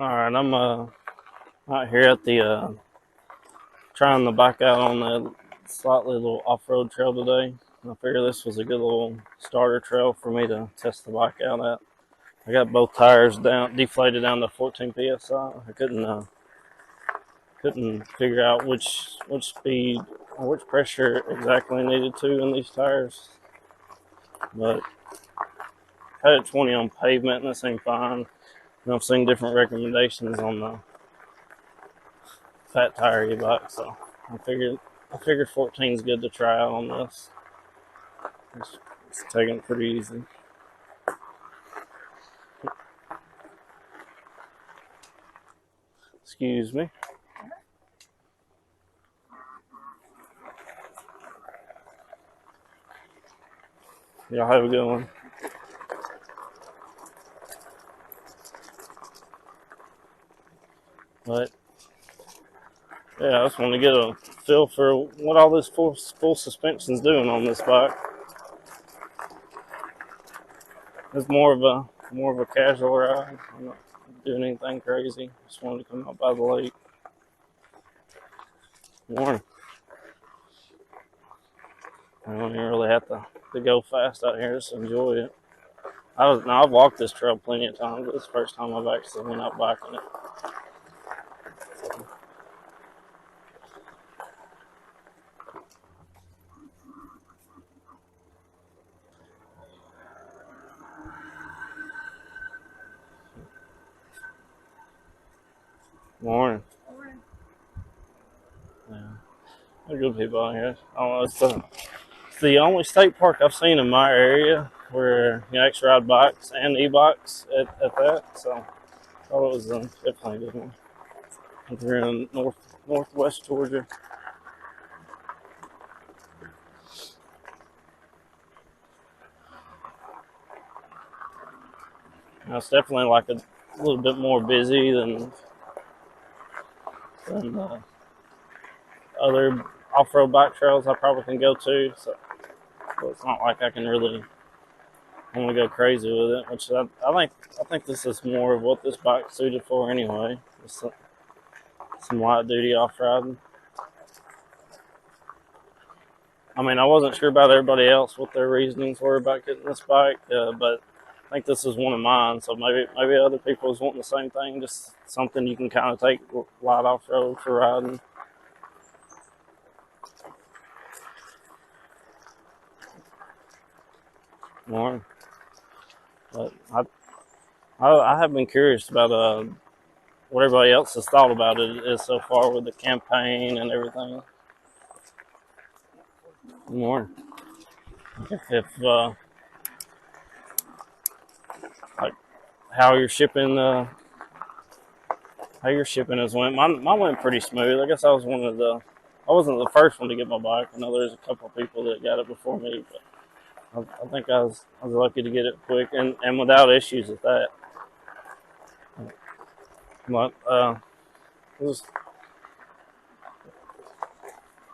Alright, I'm out here at the trying to bike out on the slightly little off-road trail today. And I figured this was a good little starter trail for me to test the bike out at. I got both tires deflated down to 14 psi. I couldn't figure out which speed or which pressure exactly I needed to in these tires, but I had it 20 on pavement and it seemed fine. And I've seen different recommendations on the fat tire e-bike, so I figured 14 is good to try out on this. It's taking it pretty easy. Excuse me. Y'all have a good one. But yeah, I just want to get a feel for what all this full suspension's doing on this bike. It's more of a casual ride. I'm not doing anything crazy. Just wanted to come out by the lake. Morning. I don't even really have to go fast out here. Just enjoy it. I've walked this trail plenty of times, but it's the first time I've actually went out biking it. Morning. Yeah, there are good people out here. I don't know, it's the only state park I've seen in my area where you actually ride bikes and e-bikes at that. So I thought it was definitely a good one. If you're in northwest Georgia. Now, it's definitely like a little bit more busy than other off-road bike trails I probably can go to. So it's not like I can really want to go crazy with it. Which I think this is more of what this bike's suited for anyway. Just some light duty off-riding. I mean, I wasn't sure about everybody else what their reasonings were about getting this bike, but I think this is one of mine. So maybe other people was wanting the same thing, just something you can kind of take light off-road for riding. More, but I have been curious about what everybody else has thought about it is so far with the campaign and everything. More, if like how your shipping has went. Mine went pretty smooth. I guess I wasn't the first one to get my bike. I know there's a couple of people that got it before me, but I think I was lucky to get it quick and without issues at that. But it was, I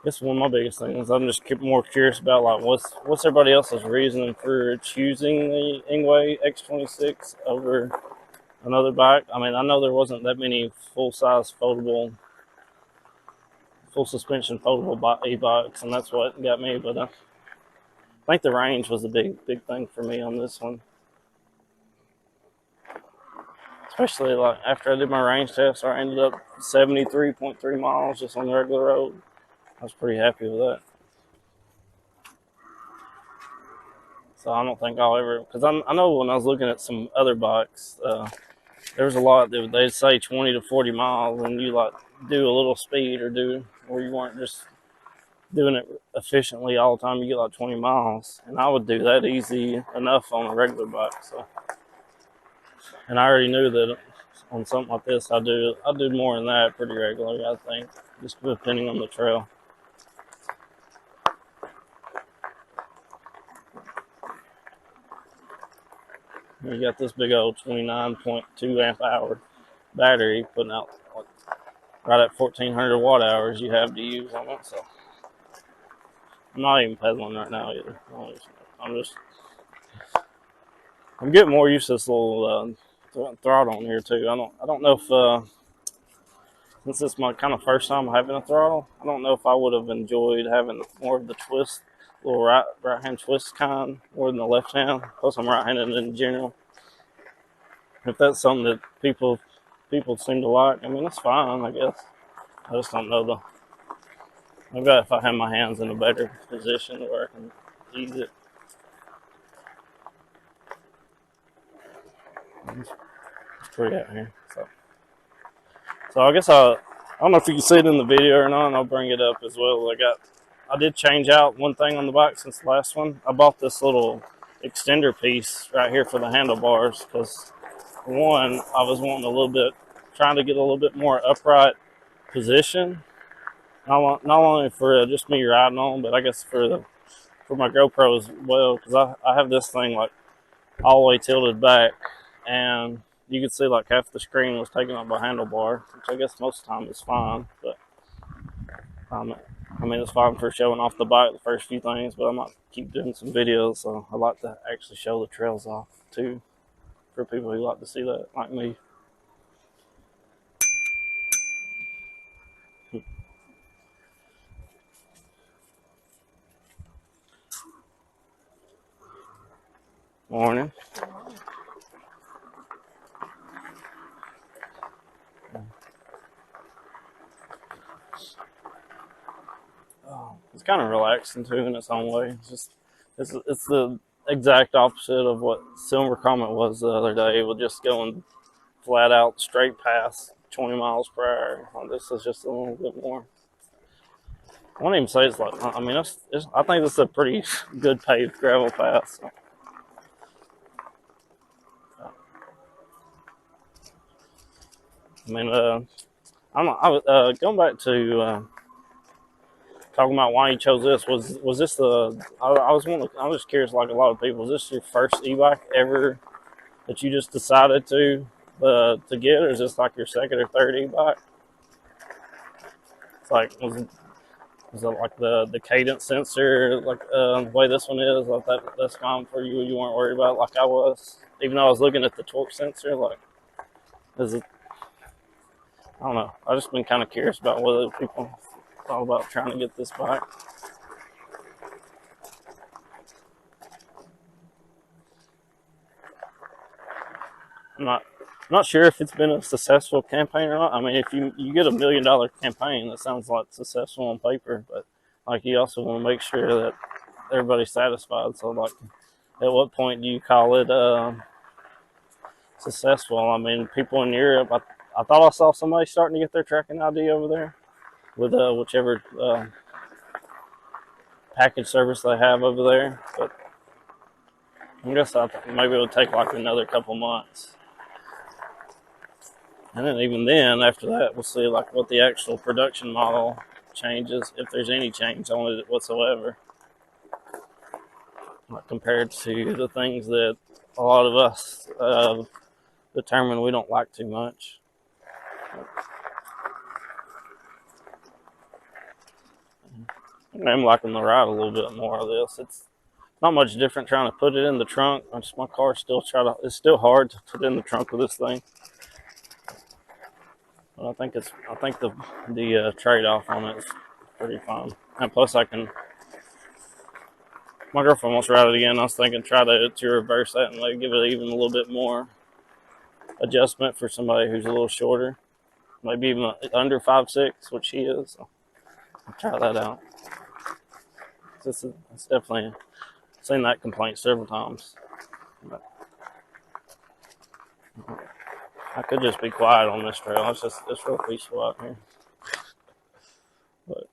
guess one of my biggest things. I'm just more curious about like what's everybody else's reasoning for choosing the Engwe X26 over another bike. I mean, I know there wasn't that many full suspension foldable e-bikes, and that's what got me. But I think the range was a big thing for me on this one. Especially like after I did my range test, I ended up 73.3 miles just on the regular road. I was pretty happy with that. So I don't think I'll ever, because I know when I was looking at some other bikes, there was a lot that they'd say 20 to 40 miles, and you like do a little speed or you weren't just doing it efficiently all the time. You get like 20 miles, and I would do that easy enough on a regular bike. So, and I already knew that on something like this, I do more than that pretty regularly. I think, just depending on the trail. You got this big old 29.2 amp hour battery putting out right at 1,400 watt hours you have to use on it. So I'm not even pedaling right now either. I'm getting more used to this little throttle on here too. I don't know if since it's my kind of first time having a throttle, I don't know if I would have enjoyed having more of the twist, little right hand twist kind, more than the left hand. Plus, I'm right-handed in general. If that's something that people seem to like, I mean, that's fine, I guess. I just don't know the. Maybe if I have my hands in a better position where I can ease it. It's pretty out here. So I guess I don't know if you can see it in the video or not, and I'll bring it up as well. I did change out one thing on the bike since the last one. I bought this little extender piece right here for the handlebars because one, I was wanting trying to get a little bit more upright position. Not only for just me riding on, but I guess for my GoPro as well, because I have this thing like all the way tilted back, and you could see like half the screen was taken up by handlebar, which I guess most of the time is fine. But I mean, it's fine for showing off the bike the first few things, but I might keep doing some videos, so I like to actually show the trails off too, for people who like to see that, like me. Morning. It's kind of relaxing too in its own way. It's the exact opposite of what Silver Comet was the other day, with just going flat out straight past 20 miles per hour. This is just a little bit more. I won't even say it's like. I mean, I think it's a pretty good paved gravel path. So. I mean, I was going back to talking about why you chose this. Was this the? I was just curious, like a lot of people. Was this your first e-bike ever that you just decided to get, or is this like your second or third e-bike? It's like was it like the cadence sensor, like the way this one is? Like that's fine for you. You weren't worried about it like I was, even though I was looking at the torque sensor. Like, is it? I don't know. I've just been kind of curious about whether people thought about trying to get this bike. I'm not sure if it's been a successful campaign or not. I mean, if you get $1 million campaign, that sounds like successful on paper, but like you also want to make sure that everybody's satisfied. So like, at what point do you call it successful? I mean, people in Europe, I thought I saw somebody starting to get their tracking ID over there with whichever package service they have over there, but I guess maybe it would take like another couple months. And then even then, after that, we'll see like what the actual production model changes, if there's any change on it whatsoever, like compared to the things that a lot of us determine we don't like too much. I'm liking the ride a little bit more of this. It's not much different trying to put it in the trunk. My car it's still hard to put in the trunk with this thing. But I think the trade-off on it is pretty fun. And plus my girlfriend wants to ride it again. I was thinking try to reverse that and like give it even a little bit more adjustment for somebody who's a little shorter. Maybe even under 5'6", which she is. So I'll try that out. It's definitely seen that complaint several times. But I could just be quiet on this trail. It's real peaceful out here. But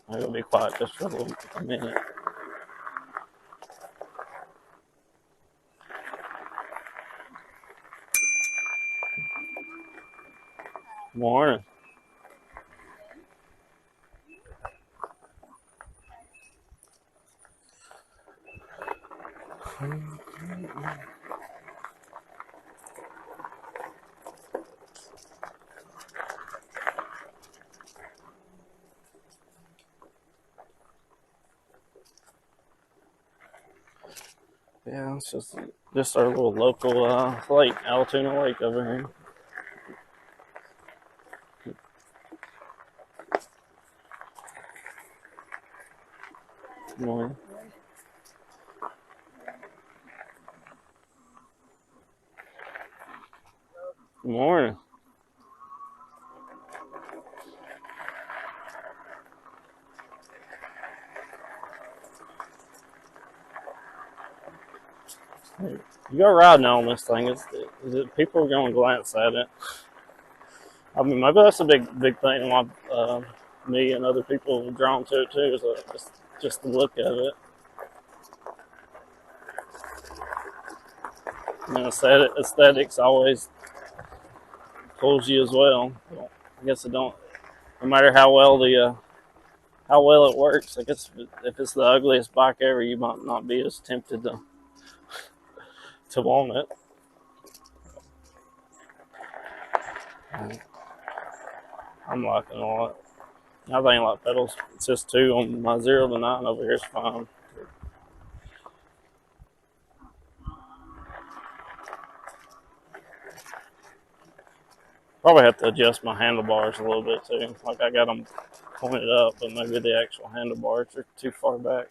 I'm gonna be quiet just for a minute. Morning. Yeah, it's just our little local lake, Altoona Lake over here. Good morning. Good morning. Hey, you go riding on this thing. People are going to glance at it. I mean, maybe that's a big thing why me and other people are drawn to it too. Is just the look of it. And aesthetics always pulls you as well. I guess it don't. No matter how well how well it works. I guess if it's the ugliest bike ever, you might not be as tempted to want it. I'm liking a lot. I think like pedals. It's just 2 on my 0 to 9 over here is fine. Probably have to adjust my handlebars a little bit too. Like I got them pointed up, but maybe the actual handlebars are too far back.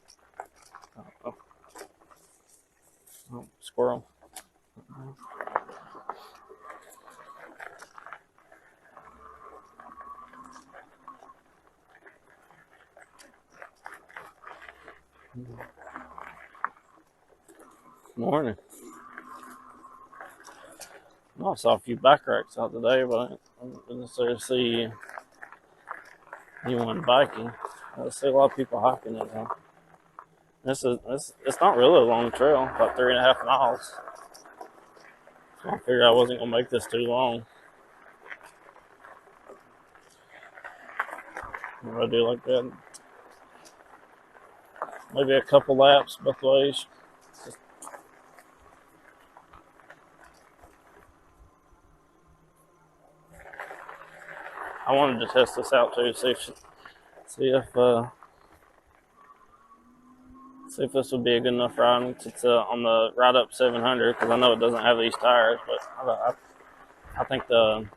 Oh, squirrel. Morning. I saw a few back racks out today, but I didn't necessarily see anyone biking. I see a lot of people hiking it now. It's not really a long trail, about 3.5 miles. So I figured I wasn't gonna make this too long. What I do like that, maybe a couple laps both ways. I wanted to test this out too, see if this would be a good enough ride. It's on the ride up 700 because I know it doesn't have these tires, but I think the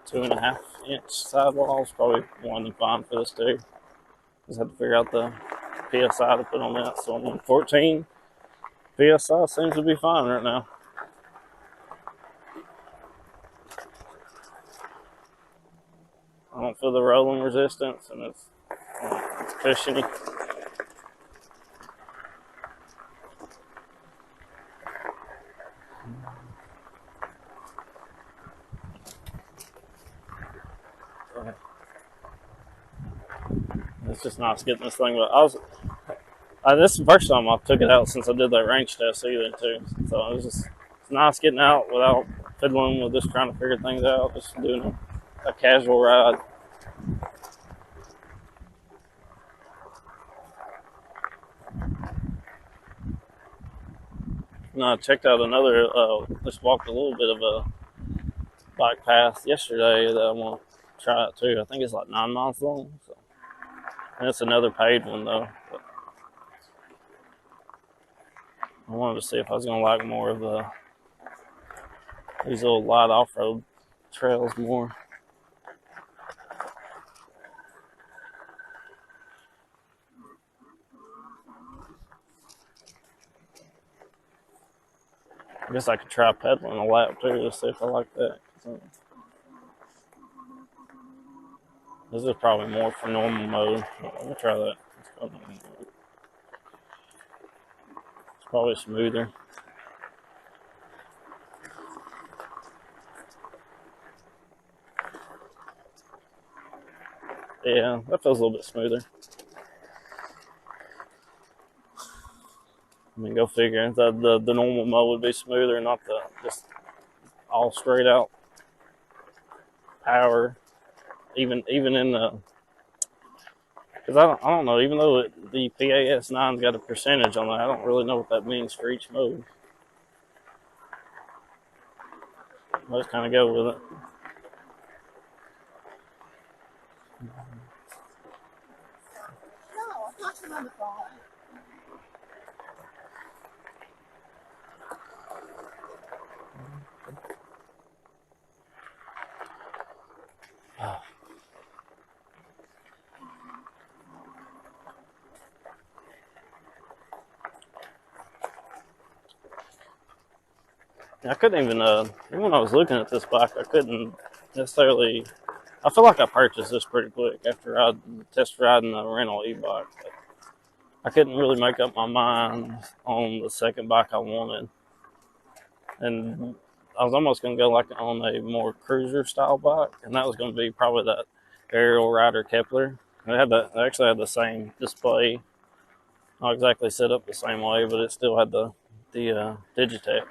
2.5-inch sidewall is probably more than fine for this too. Just have to figure out the PSI to put on that. So I'm on 14 PSI seems to be fine right now. I don't feel the rolling resistance, and it's cushiony. It's just nice getting this thing. But this is the first time I took it out since I did that range test either too. So it's nice getting out without fiddling with just trying to figure things out. Just doing a casual ride. And I checked out another. Just walked a little bit of a bike path yesterday that I want to try it too. I think it's like 9 miles long. So. And it's another paid one though. But I wanted to see if I was gonna like more of these little light off-road trails more. I guess I could try pedaling a lap too to see if I like that. This is probably more for normal mode. Let me try that. It's probably smoother. Yeah, that feels a little bit smoother. I mean, go figure. The normal mode would be smoother, not the just all straight out power. Even in the, because I don't know. Even though the PAS9's got a percentage on that, I don't really know what that means for each mode. I'll just kind of go with it. I couldn't even, even when I was looking at this bike, I couldn't necessarily, I feel like I purchased this pretty quick after I test riding a rental e-bike. I couldn't really make up my mind on the second bike I wanted. And I was almost going to go like on a more cruiser style bike, and that was going to be probably that Aerial Rider Kepler. They actually had the same display, not exactly set up the same way, but it still had the Digitech.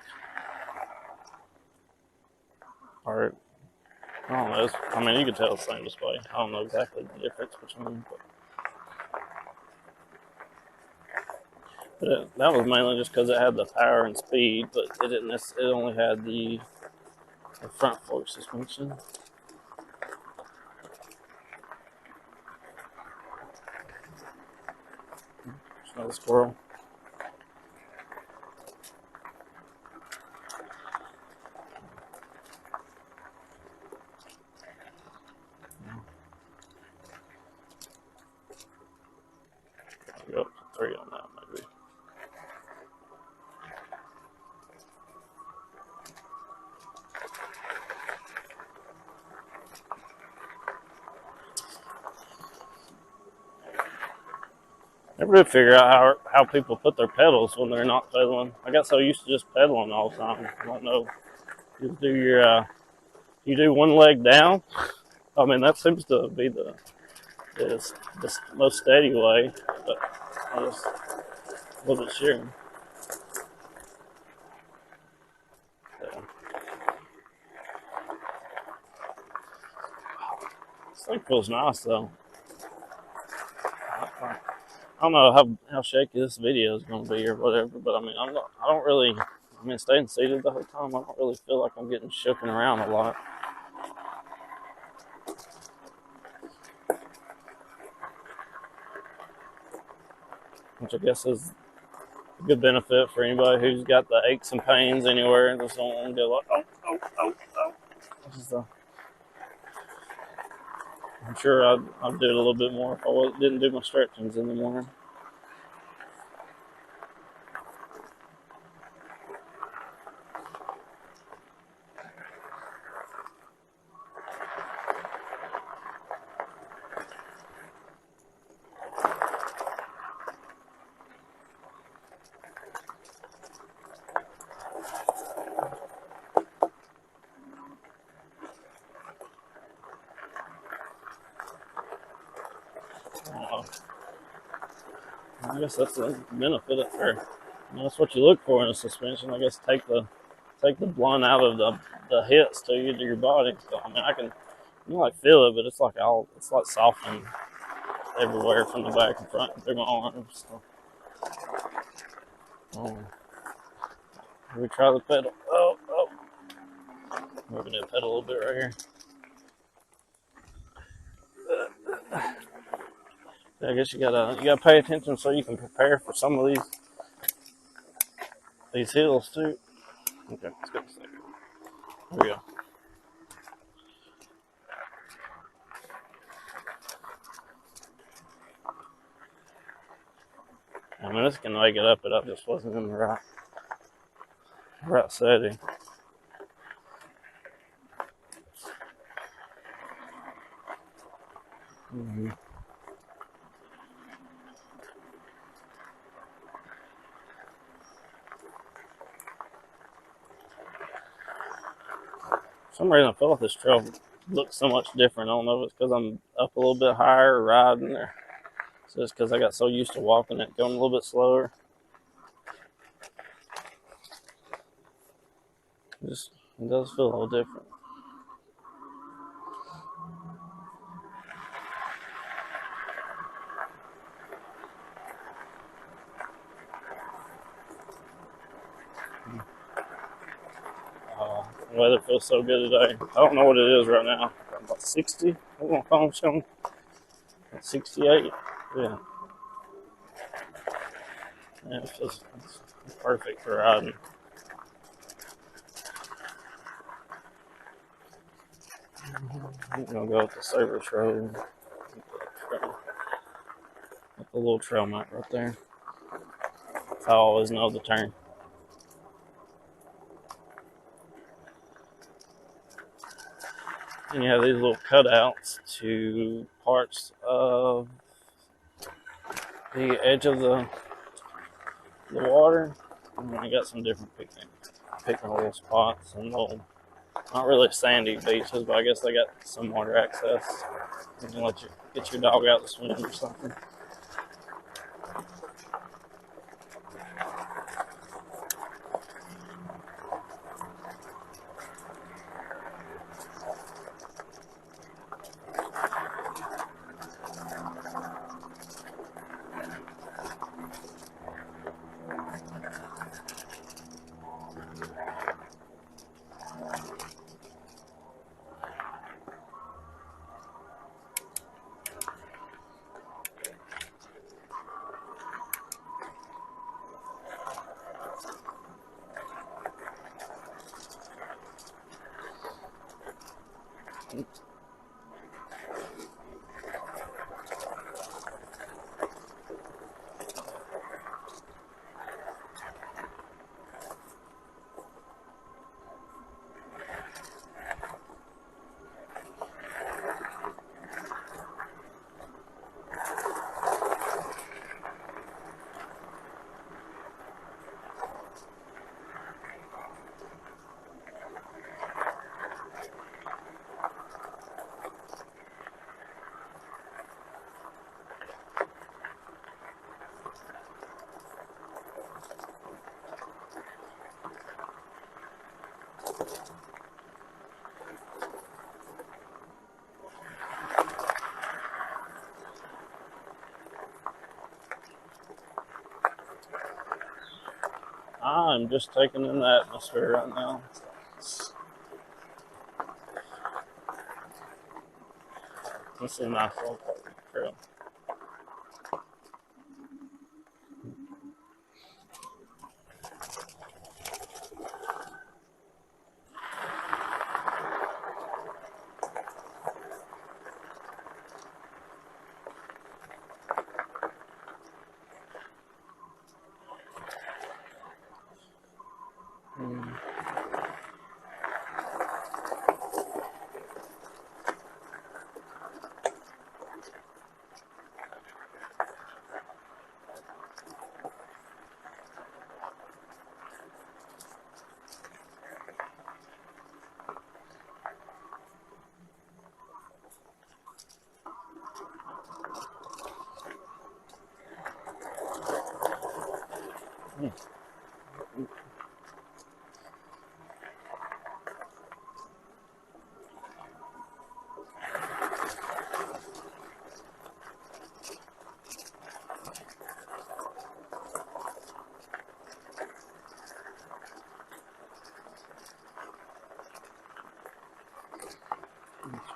Or I don't know. I mean, you could tell it's the same display. I don't know exactly the difference between them. But that was mainly just because it had the power and speed, but it didn't. It only had the front fork suspension. There's another squirrel. I'll go up to 3 on that, maybe. I never did figure out how people put their pedals when they're not pedaling. I got so used to just pedaling all the time. I don't know. You do you do one leg down. I mean, that seems to be the most steady way, but I just wasn't sure. Yeah. This thing feels nice though. I don't know how shaky this video is going to be or whatever, but I mean, I don't really, I mean, staying seated the whole time, I don't really feel like I'm getting shooken around a lot. Which I guess is a good benefit for anybody who's got the aches and pains anywhere and just don't want to go like, oh. Just, I'm sure I'd do it a little bit more if I didn't do my stretchings in the morning. I guess that's the benefit of it. That's what you look for in a suspension. I guess take the blunt out of the hits to your body. So I mean, I can like feel it, but it's like softened everywhere from the back and front through my arms. So, we try the pedal. Oh. We're gonna pedal a little bit right here. I guess you gotta pay attention so you can prepare for some of these hills too. Okay, let's go a second. There we go. I mean, this can make it up, but I just wasn't in the right setting. Mm-hmm. For some reason, I feel like this trail looks so much different. I don't know if it's because I'm up a little bit higher riding, or it's just because I got so used to walking it, going a little bit slower. It does feel a little different. The weather feels so good today. I don't know what it is right now. About 60. What's my phone showing? 68. Yeah. It's perfect for riding. I'm gonna go up the service road. With the little trail map right there. I always know the turn. And you have these little cutouts to parts of the edge of the water. And you got some different picnic little spots and little, not really sandy beaches, but I guess they got some water access. You can let you get your dog out to swim or something. I'm just taking in the atmosphere right now. This is a nice little trail.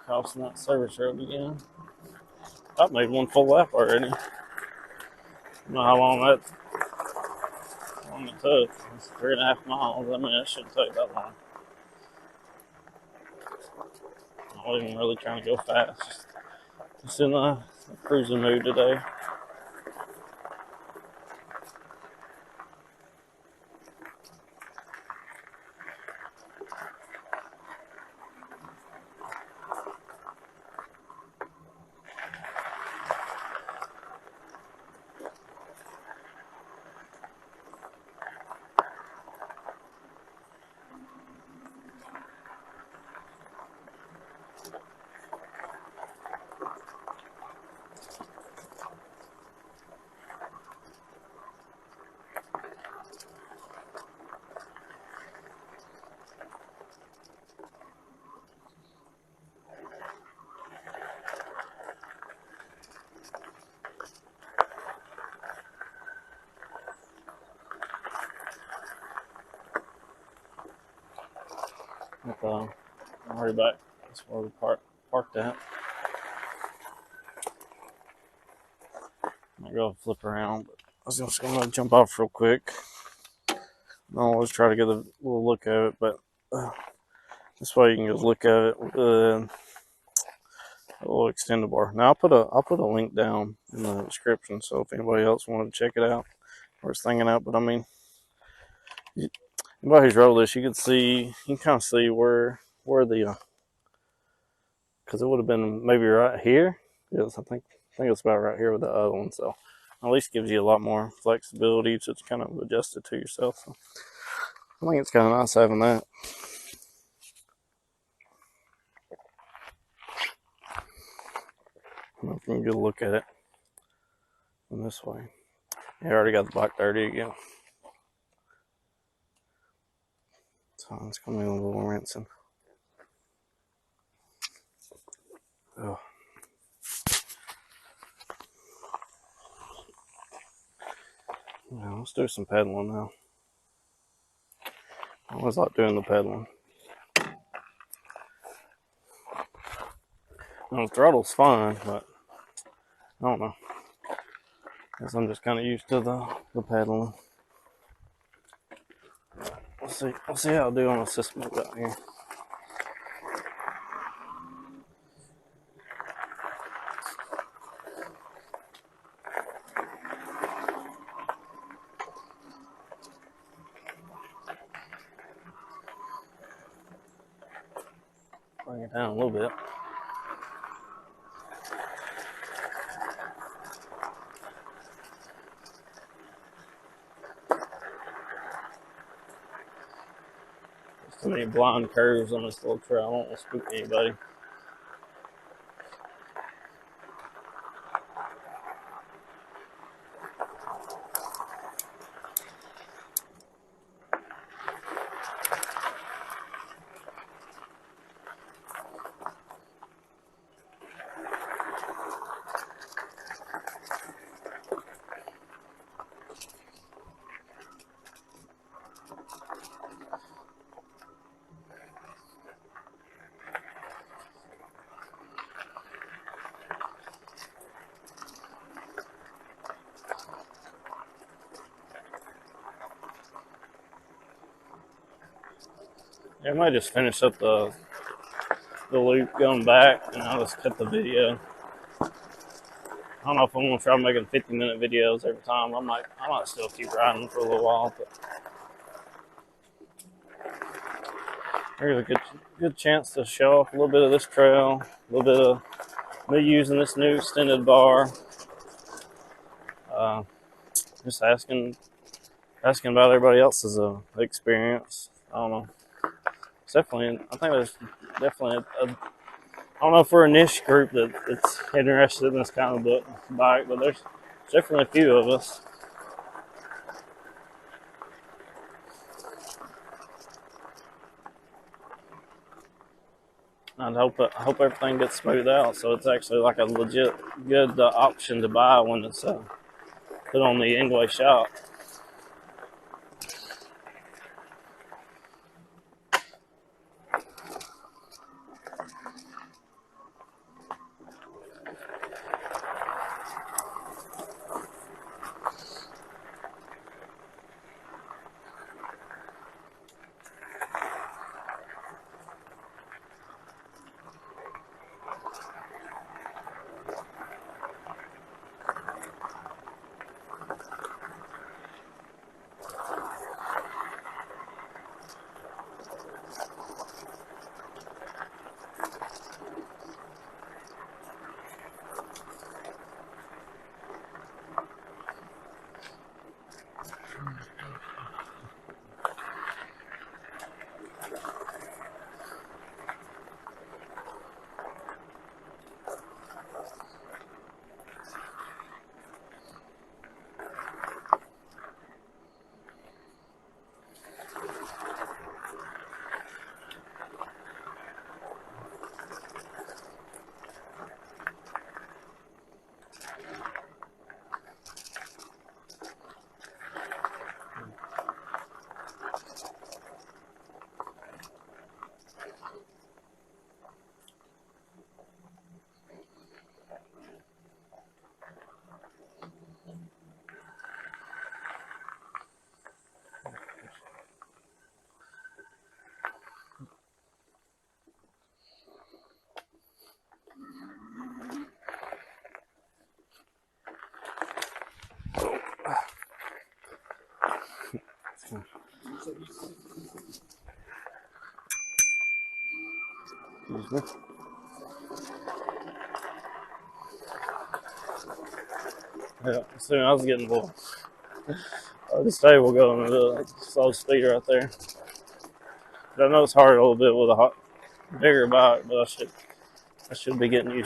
Crossing that service road again. I've made one full lap already. I don't know how long it took. It's 3.5 miles. I mean, it shouldn't take that long. I wasn't even really trying to go fast. Just in a cruising mood today. I'm already back. That's where we parked at. Might go flip around, but I was just gonna jump off real quick. I always try to get a little look at it, but this way you can just look at it with a little extended bar. Now I'll put a link down in the description, so if anybody else wanted to check it out or is thinking out, but I mean, anybody who's rode this, you can kind of see where the because it would have been maybe right here. Yes, I think it's about right here with the other one. So at least gives you a lot more flexibility to kind of adjust it to yourself. So I think it's kind of nice having that. I don't know if you can get a look at it in this way. You already got the bike dirty again. So it's going to be a little rinsing. Oh. Now let's do some pedaling now. I always like doing the pedaling. Now, the throttle's fine, but I don't know. I guess I'm just kind of used to the pedaling. We'll see how I do on a system out here. Bring it down a little bit. There's too many blind curves on this little trail. I don't want to spook anybody. I might just finish up the loop going back, and I'll just cut the video. I don't know if I'm gonna try making 50-minute videos every time. I might still keep riding for a little while, but there's a good chance to show off a little bit of this trail, a little bit of me using this new extended bar. Just asking about everybody else's experience. I don't know. It's definitely, I think there's definitely I don't know if we're a niche group that's interested in this kind of bike, but there's definitely a few of us. I hope everything gets smoothed out, so it's actually like a legit good option to buy when it's put on the Engwe shop. Excuse me. Yeah, soon I was getting a little unstable going at a slow speed right there. But I know it's hard a little bit with a bigger bike, but I should be getting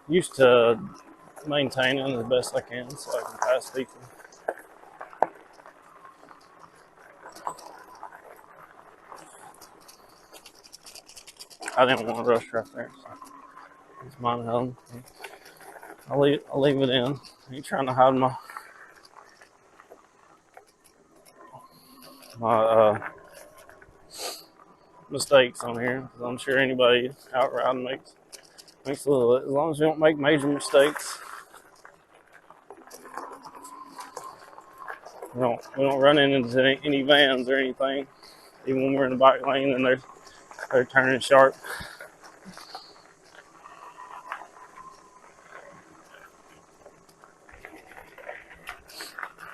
used to maintaining as best I can so I can pass people. I didn't want to rush right there, so it's mine held. I'll leave it in. I ain't trying to hide my mistakes on here, because I'm sure anybody out riding makes a little. As long as you don't make major mistakes, we don't run into any vans or anything. Even when we're in the bike lane and they're turning sharp.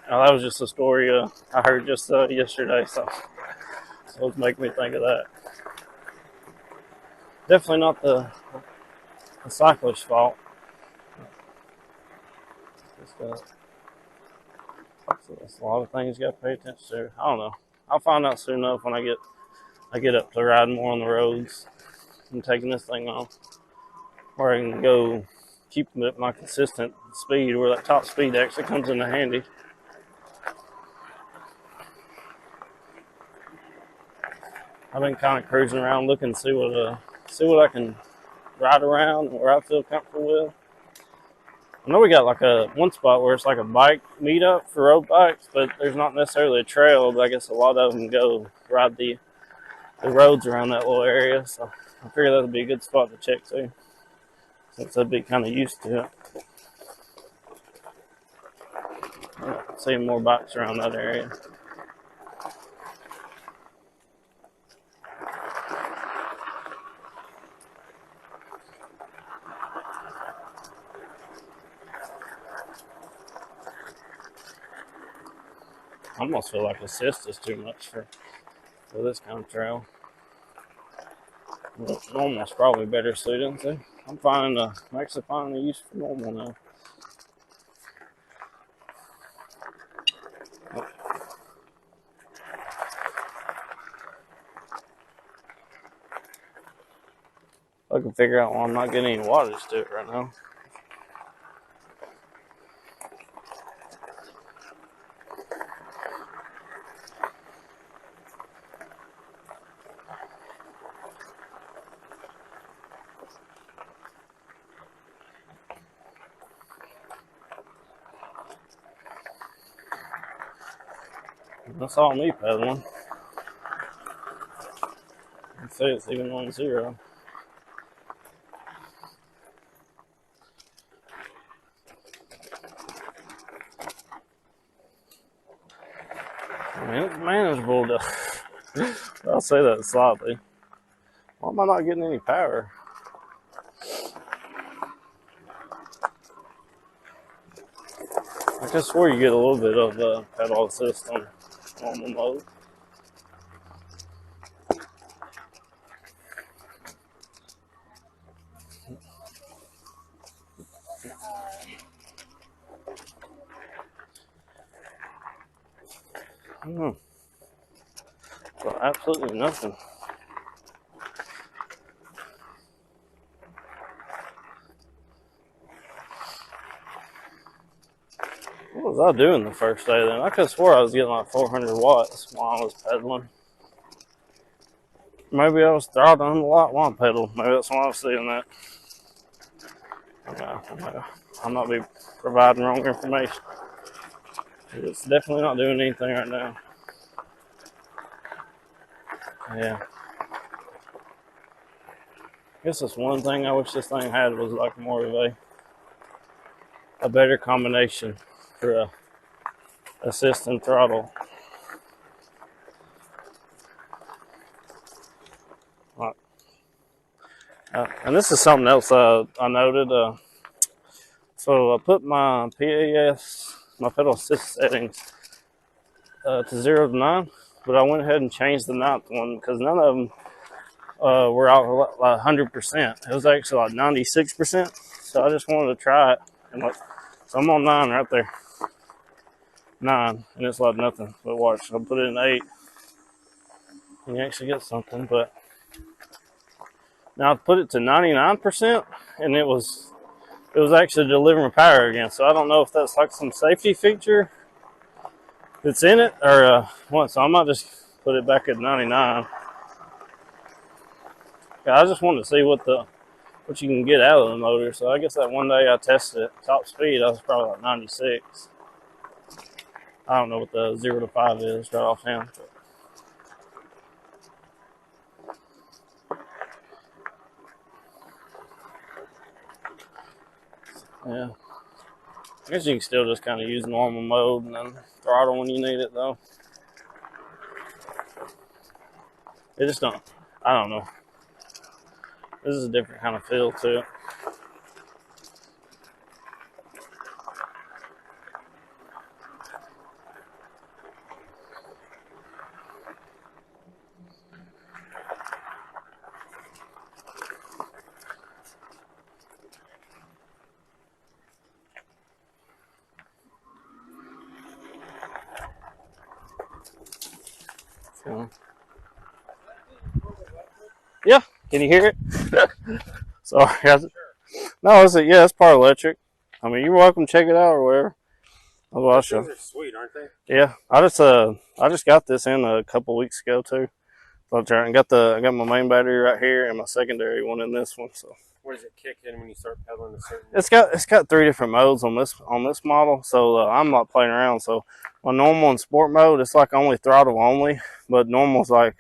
That was just a story I heard just yesterday, so it's making me think of that. Definitely not the cyclist's fault. It's a lot of things you got to pay attention to. I don't know. I'll find out soon enough when I get up to riding more on the roads and taking this thing off, where I can go keep my consistent speed, where that top speed actually comes into handy. I've been kind of cruising around looking to see what I can ride around and where I feel comfortable with. I know we got like one spot where it's like a bike meetup for road bikes, but there's not necessarily a trail, but I guess a lot of them go ride the roads around that little area, so I figured that would be a good spot to check too, since I'd be kind of used to it. Seeing more bikes around that area. I almost feel like assist is too much for this kind of trail. Normal's probably better suited. So I'm actually finding a use for normal now. I can figure out why I'm not getting any wattage to it right now. That's all me pedaling. I'd say it's even on 0. I mean, it's manageable to. I'll say that slightly. Why am I not getting any power? I just swore you get a little bit of pedal assist on normal mode. So absolutely nothing. What was I doing the first day then? I could have swore I was getting like 400 watts while I was pedaling. Maybe I was throttling a lot while I pedaled. Maybe that's why I was seeing that. I'm not be providing wrong information. It's definitely not doing anything right now. Yeah. I guess that's one thing I wish this thing had was like more of a better combination for assist and throttle. And this is something else I noted. So I put my PAS, my pedal assist settings, to 0 to 9, but I went ahead and changed the 9th one because none of them were out like 100%. It was actually like 96%. So I just wanted to try it. And like, so I'm on 9 right there. 9, and it's like nothing. But watch, I'll put it in 8, and you actually get something. But now I put it to 99%, and it was actually delivering power again. So I don't know if that's like some safety feature that's in it or what. So I might just put it back at 99. I just wanted to see what you can get out of the motor. So I guess that one day I tested it top speed, I was probably like 96. I don't know what the 0 to 5 is right offhand. Yeah. I guess you can still just kind of use normal mode and then throttle when you need it, though. It just don't. I don't know. This is a different kind of feel to it. So, yeah, can you hear it? Sorry. No, it's part electric. I mean, you're welcome to check it out or whatever. I'll show. Those are sweet, aren't they? Yeah, I just got this in a couple weeks ago too. So I got my main battery right here and my secondary one in this one. So where does it kick in when you start pedaling a certain? It's got 3 different modes on this model. So I'm not playing around. So my normal and sport mode, it's like only throttle only, but normal's like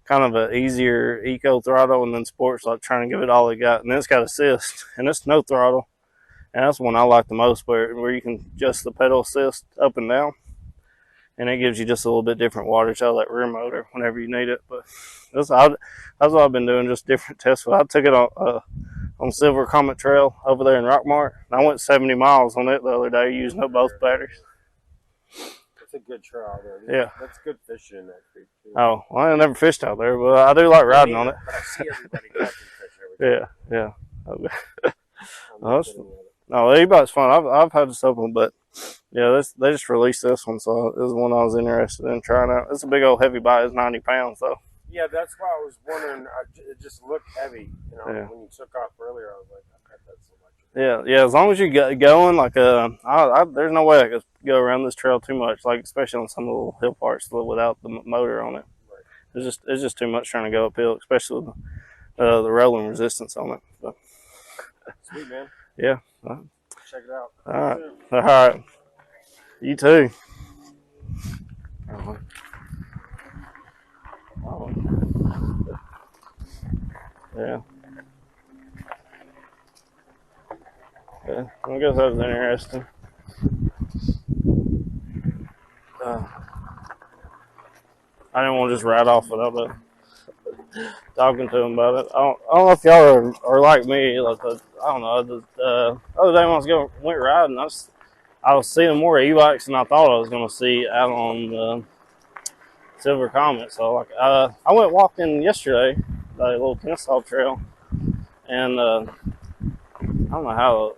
kind of an easier eco throttle, and then sport's like trying to give it all it got, and then it's got assist, and it's no throttle, and that's the one I like the most, where you can adjust the pedal assist up and down, and it gives you just a little bit different wattage out of that rear motor whenever you need it. But that's what I've been doing, just different tests. I took it on Silver Comet Trail over there in Rockmart, and I went 70 miles on it the other day using up both batteries. It's a good trail there. Yeah. That's good fishing in that creek, too. Oh, well, I never fished out there, but I do like riding on it. But I see everybody catching fish every time. Yeah. No, the e-bike's fun. I've had this open, but yeah, they just released this one, so this is one I was interested in trying out. It's a big old heavy bike. It's 90 pounds, though. Yeah, that's why I was wondering. It just looked heavy. Yeah. When you took off earlier, I was like, I bet that's electric. Yeah. As long as you get going, like there's no way I could go around this trail too much, like especially on some of the little hill parts without the motor on it. Right. It's just too much trying to go uphill, especially with the rolling resistance on it. So. Sweet, man. Yeah. Check it out. All right. You too. Oh. Yeah. Yeah. I guess that was interesting. I didn't want to just ride off without talking to him about it. I don't know if y'all are like me. Like I don't know. The other day when I went riding, I was seeing more e-bikes than I thought I was going to see out on the Silver Comet. So I went walking yesterday, the little Kennesaw Trail, and I don't know how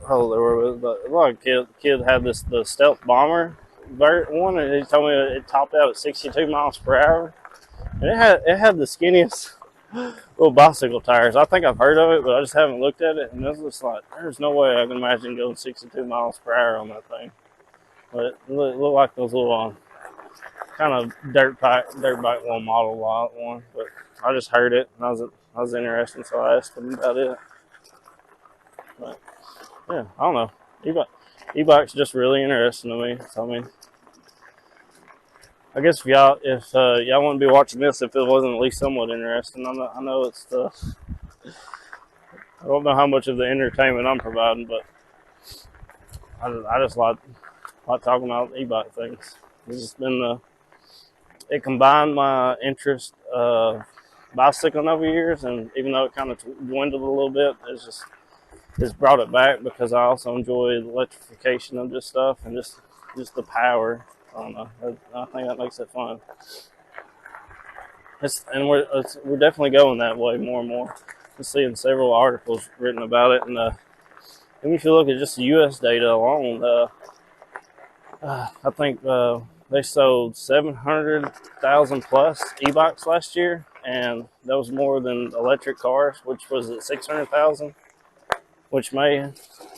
old they were, but a lot of kid had the Stealth Bomber one, and he told me it topped out at 62 miles per hour. And it had the skinniest little bicycle tires. I think I've heard of it, but I just haven't looked at it. And it was just like, there's no way I can imagine going 62 miles per hour on that thing. But it looked like those little kind of dirt bike one model one. But I just heard it, and I was interested, so I asked them about it. But yeah, I don't know. E-bike's just really interesting to me. So I mean, I guess if y'all wouldn't be watching this if it wasn't at least somewhat interesting. I know it's I don't know how much of the entertainment I'm providing, but I just like talking about e-bike things. It's just been it combined my interest bicycling over years, and even though it kind of dwindled a little bit, it's brought it back because I also enjoy the electrification of this stuff and just the power. I don't know. I think that makes it fun. we're definitely going that way more and more. I'm seeing several articles written about it, and even if you look at just the U.S. data alone, I think they sold 700,000 plus e-bikes last year, and that was more than electric cars, which was at 600,000. Which I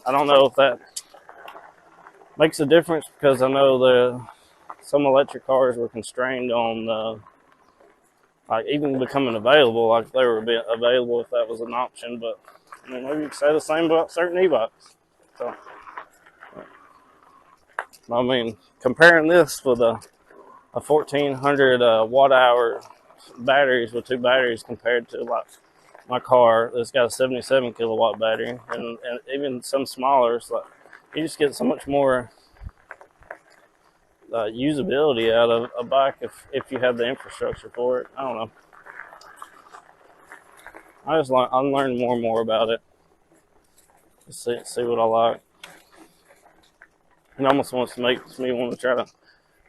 don't know if that makes a difference, because I know some electric cars were constrained on like even becoming available, like they were a bit available if that was an option. But I mean, maybe you could say the same about certain e-bikes. So I mean, comparing this with a 1400 watt hour batteries with two batteries compared to like my car that's got a 77 kilowatt battery, and even some smaller, it's like you just get so much more usability out of a bike if you have the infrastructure for it. I don't know. I'm learning more and more about it. See what I like. It almost makes me want to try to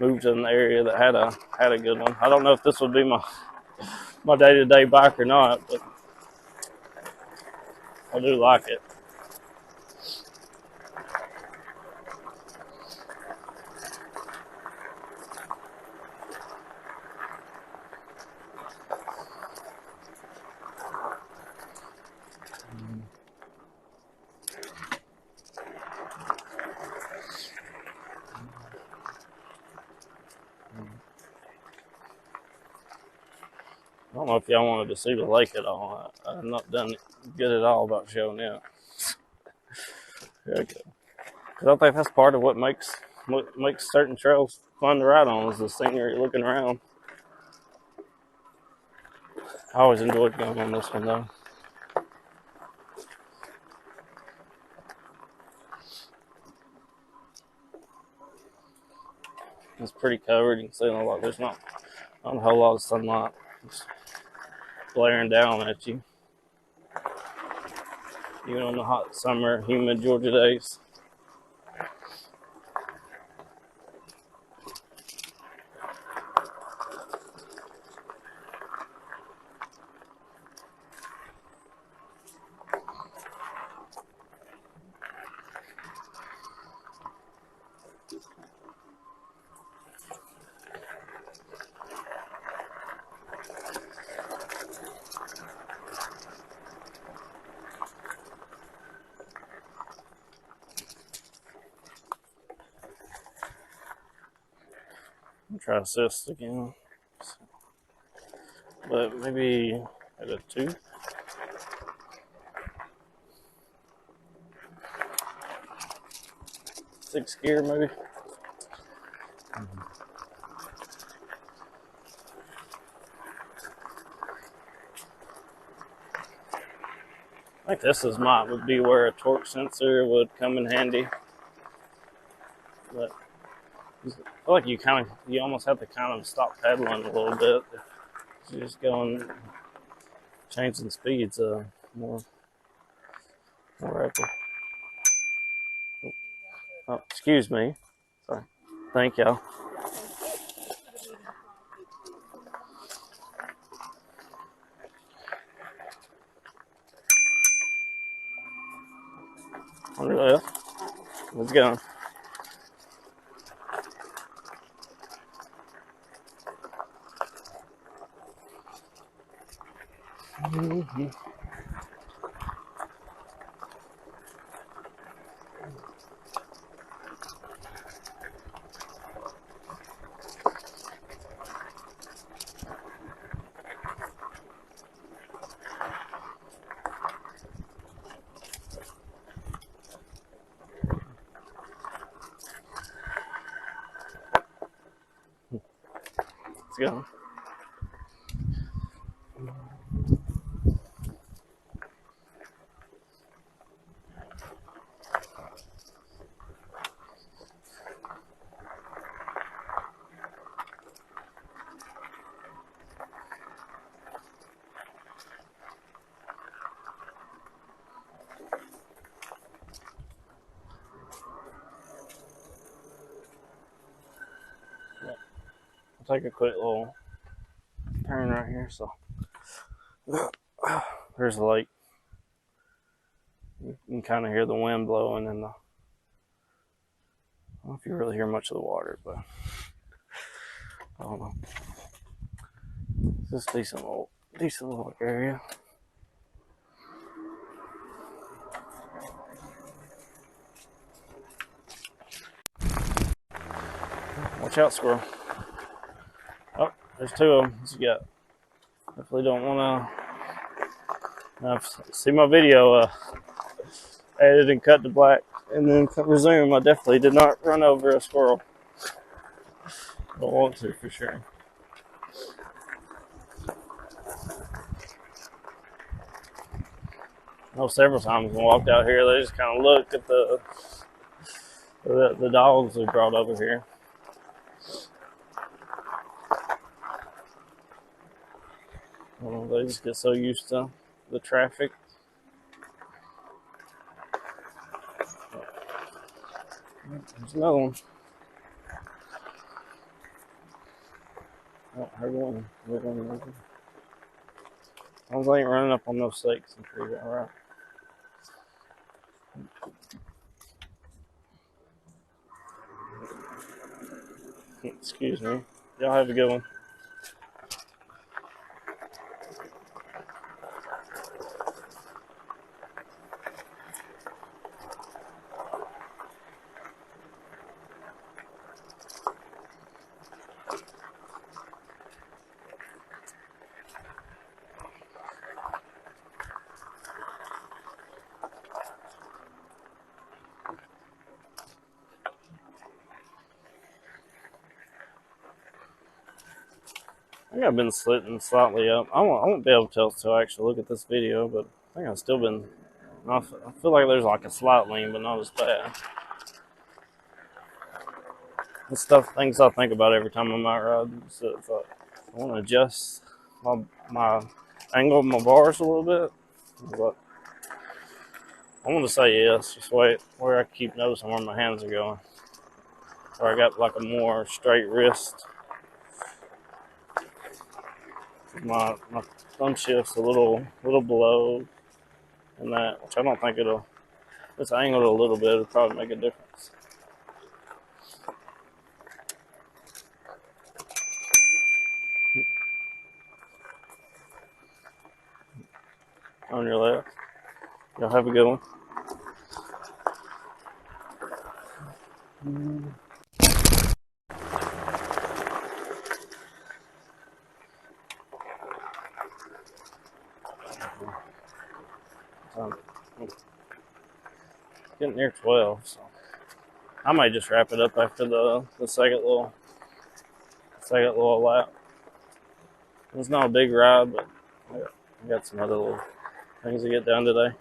move to an area that had a good one. I don't know if this would be my day-to-day bike or not, but I do like it. I don't know if y'all wanted to see the lake at all. I've not done good at all about showing it. Okay. Because I think that's part of what makes certain trails fun to ride on, is the scenery, looking around. I always enjoyed going on this one though. It's pretty covered. You can see there's not a whole lot of sunlight just blaring down at you, even on the hot summer, humid Georgia days. I'll try assist again, but maybe at a 2. Sixth gear maybe. I think this would be where a torque sensor would come in handy. But I feel like you almost have to kind of stop pedaling a little bit if you're just changing speeds more rapid. Oh, excuse me. Sorry. Thank y'all. On your left. Let's go. Mm-hmm. Let's go. I'll take a quick little turn right here. So there's the lake. You can kind of hear the wind blowing, and I don't know if you really hear much of the water, but I don't know. It's just a decent little area. Watch out, squirrel. Oh, there's two of them. You got. Definitely don't want to see my video edit and cut to black and then resume. I definitely did not run over a squirrel. Don't want to for sure. I know several times when I walked out here, they just kind of looked at the dogs we brought over here. They just get so used to the traffic. There's another one. Oh, heard one. I was ain't running up on those stakes and trees. All right. Excuse me. Y'all have a good one. I think I've been slitting slightly up. I won't be able to tell until I actually look at this video, but I think I've still been. I feel like there's like a slight lean, but not as bad. The things I think about every time I'm out riding. So if I want to adjust my angle of my bars a little bit, but I want to say yes. Just wait where I keep noticing where my hands are going. Where I got like a more straight wrist. My thumb shift's a little below in that, which I don't think it'll. It's angled a little bit. It'll probably make a difference. On your left. Y'all have a good one. Getting near 12, so I might just wrap it up after the second little lap. It's not a big ride, but I got some other little things to get done today.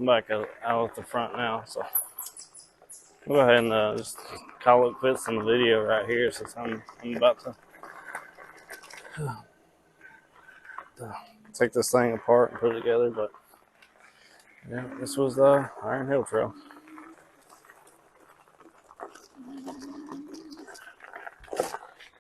I'm back out at the front now, so we'll go ahead and just call it quits on the video right here, since I'm about to take this thing apart and put it together. But yeah, this was the Iron Hill Trail.